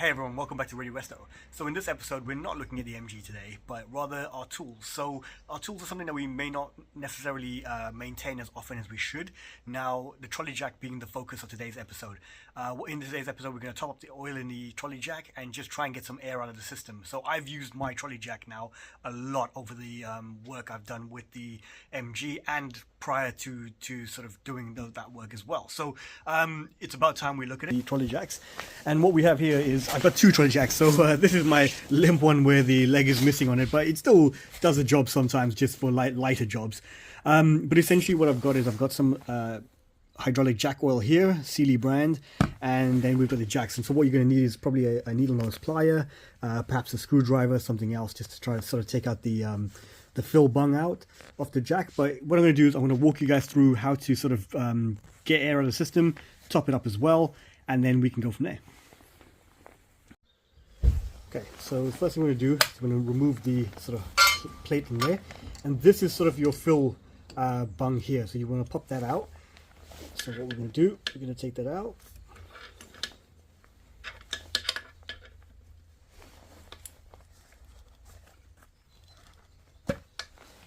Hey everyone, welcome back to Radio Resto. So in this episode, we're not looking at the MG today, but rather our tools. So our tools are something that we may not necessarily maintain as often as we should. Now, the trolley jack being the focus of today's episode. In today's episode, we're going to top up the oil in the trolley jack and just try and get some air out of the system. So I've used my trolley jack now a lot over the work I've done with the MG and prior to sort of doing that work as well. So it's about time we look at it. The trolley jacks. And what we have here is, I've got two trolley jacks. So this is my limp one where the leg is missing on it, but it still does the job sometimes just for lighter jobs. But essentially what I've got is I've got some hydraulic jack oil here, Sealy brand, and then we've got the jacks. And so what you're going to need is probably a needle nose plier, perhaps a screwdriver, something else, just to try to sort of take out the fill bung out of the jack. But what I'm going to do is I'm going to walk you guys through how to sort of get air out of the system, top it up as well, and then we can go from there. Okay, so the first thing we're going to do is we're going to remove the sort of plate from there, and this is sort of your fill bung here, so you want to pop that out. So what we're going to do, we're going to take that out.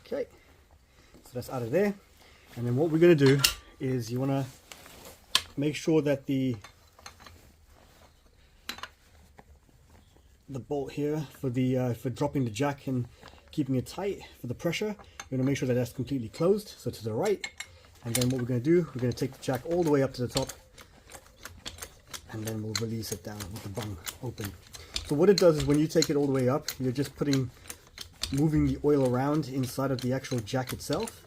Okay, so that's out of there. And then what we're going to do is you want to make sure that the bolt here for dropping the jack and keeping it tight for the pressure, you're going to make sure that that's completely closed, so to the right. And then what we're going to do, we're going to take the jack all the way up to the top, and then we'll release it down with the bung open. So what it does is when you take it all the way up, you're just moving the oil around inside of the actual jack itself.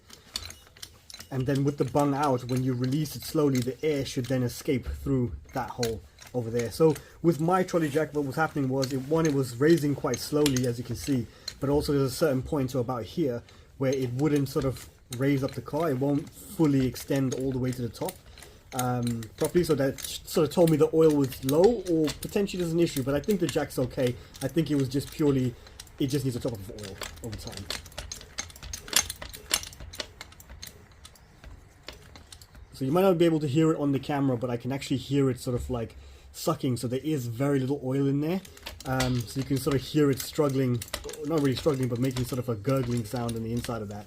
And then with the bung out, when you release it slowly, the air should then escape through that hole over there. So with my trolley jack, what was happening was, it was raising quite slowly, as you can see, but also there's a certain point to about here where it wouldn't sort of raise up the car. It won't fully extend all the way to the top properly, so that sort of told me the oil was low, or potentially there's an issue, but I think the jack's okay. I think it was just purely, it just needs a top up of oil over time. So you might not be able to hear it on the camera, but I can actually hear it sort of like sucking, so there is very little oil in there. So you can sort of hear it struggling, not really struggling, but making sort of a gurgling sound on the inside of that.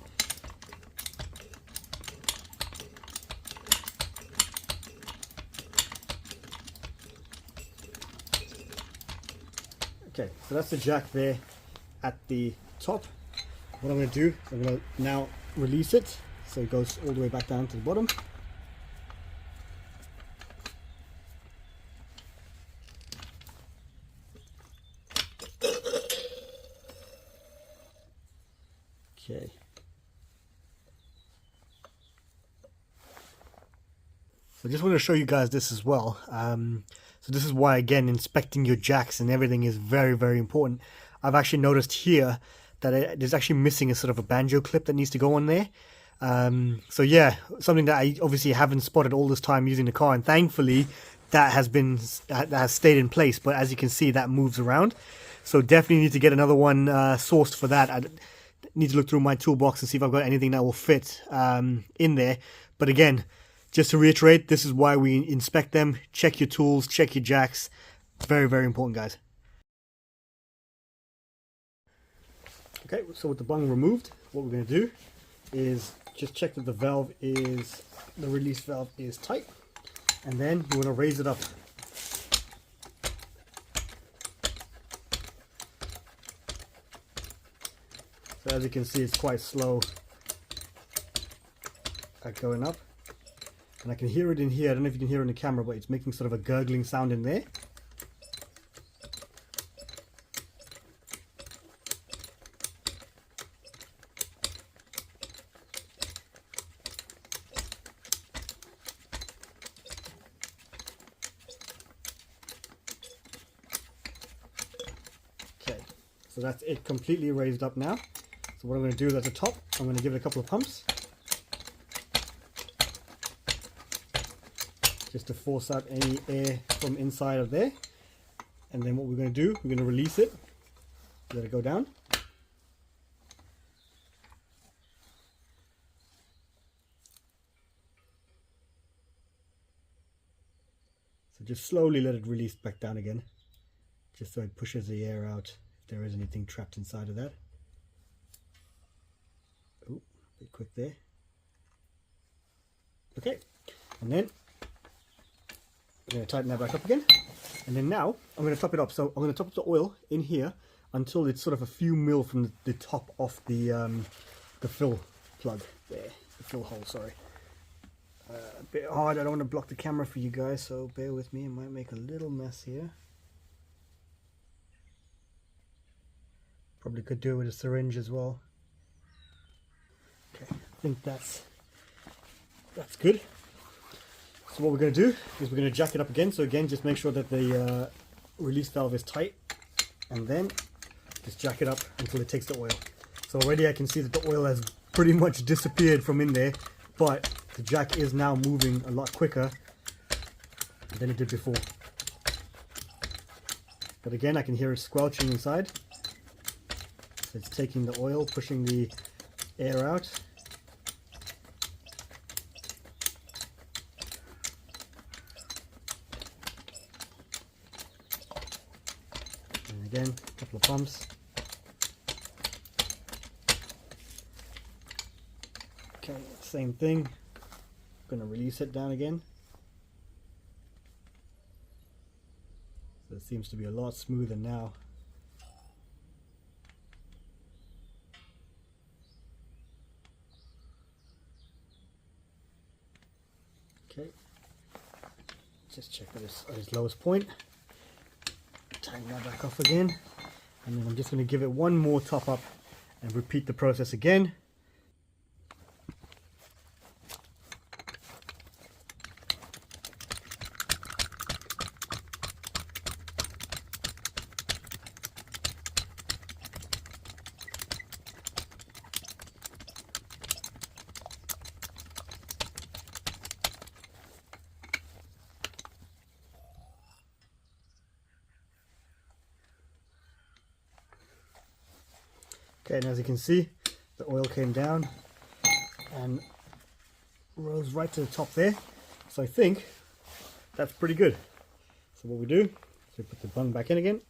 Okay, so that's the jack there at the top. What I'm going to do, I'm going to now release it so it goes all the way back down to the bottom. Okay. So I just want to show you guys this as well. So this is why, again, inspecting your jacks and everything is very, very important. I've actually noticed here that there's actually missing a sort of a banjo clip that needs to go on there. So yeah, something that I obviously haven't spotted all this time using the car, and thankfully that has stayed in place. But as you can see, that moves around. So definitely need to get another one sourced for that. I need to look through my toolbox and see if I've got anything that will fit in there. But again, just to reiterate, this is why we inspect them. Check your tools, check your jacks. Very, very important, guys. Okay, so with the bung removed, what we're going to do is just check that the release valve is tight. And then you want to raise it up. So as you can see, it's quite slow at going up. And I can hear it in here. I don't know if you can hear it in the camera, but it's making sort of a gurgling sound in there. Okay, so that's it completely raised up now. So what I'm going to do is at the top, I'm going to give it a couple of pumps, just to force out any air from inside of there. And then what we're going to do, we're going to release it, let it go down. So just slowly let it release back down again. just so it pushes the air out if there is anything trapped inside of that. Oh, a bit quick there. Okay, and then I'm going to tighten that back up again. And then now I'm going to top it up. So I'm going to top up the oil in here until it's sort of a few mil from the top of the fill plug there, the fill hole, sorry. A bit hard, I don't want to block the camera for you guys, so bear with me, I might make a little mess here. Probably could do it with a syringe as well. Okay, I think that's good. So what we're going to do is we're going to jack it up again. So again, just make sure that the release valve is tight, and then just jack it up until it takes the oil. So already I can see that the oil has pretty much disappeared from in there, but the jack is now moving a lot quicker than it did before. But again, I can hear it squelching inside. So it's taking the oil, pushing the air out. And again, a couple of pumps. Okay, same thing. I'm going to release it down again. So it seems to be a lot smoother now. Okay, just check that it's at its lowest point. Tighten that back off again, and then I'm just going to give it one more top up and repeat the process again. Okay, and as you can see, the oil came down and rose right to the top there. So I think that's pretty good. So what we do is we put the bung back in again.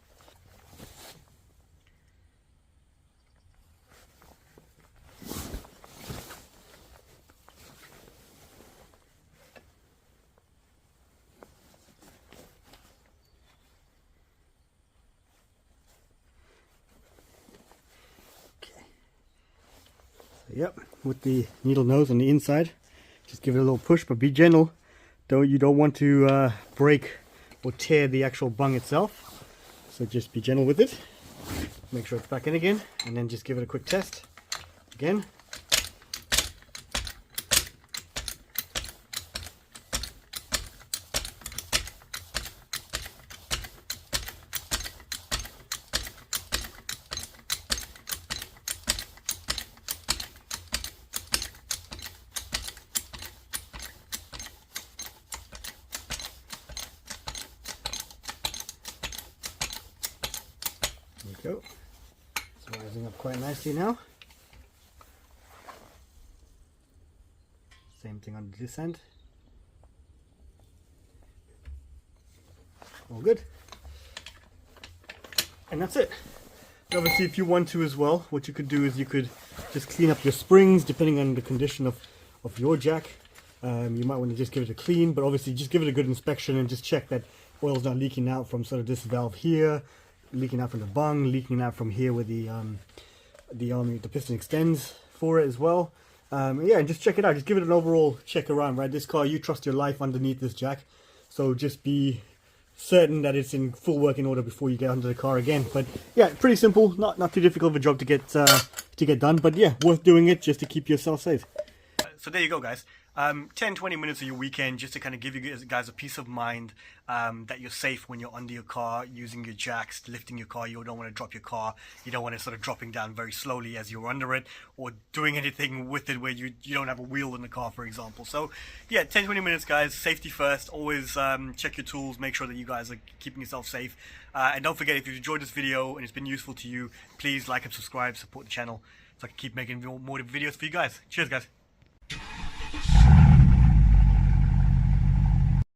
Yep, with the needle nose on the inside, just give it a little push, but be gentle. You don't want to break or tear the actual bung itself, so just be gentle with it. Make sure it's back in again, and then just give it a quick test again. There we go. It's rising up quite nicely now. Same thing on this end. All good. And that's it. Obviously, if you want to as well, what you could do is you could just clean up your springs depending on the condition of your jack. You might want to just give it a clean, but obviously just give it a good inspection and just check that oil's not leaking out from sort of this valve here, leaking out from the bung, leaking out from here where the piston extends for it as well. Yeah, and just check it out. Just give it an overall check around, right? This car, you trust your life underneath this jack, so just be certain that it's in full working order before you get under the car again. But yeah, pretty simple, not too difficult of a job to get done, but yeah, worth doing it just to keep yourself safe. So there you go, guys. 10-20 minutes of your weekend just to kind of give you guys a peace of mind that you're safe when you're under your car, using your jacks, lifting your car. You don't want to drop your car. You don't want it sort of dropping down very slowly as you're under it, or doing anything with it where you don't have a wheel in the car, for example. So yeah, 10-20 minutes, guys. Safety first. Always check your tools. Make sure that you guys are keeping yourself safe. And don't forget, if you've enjoyed this video and it's been useful to you, please like and subscribe, support the channel so I can keep making more videos for you guys. Cheers, guys.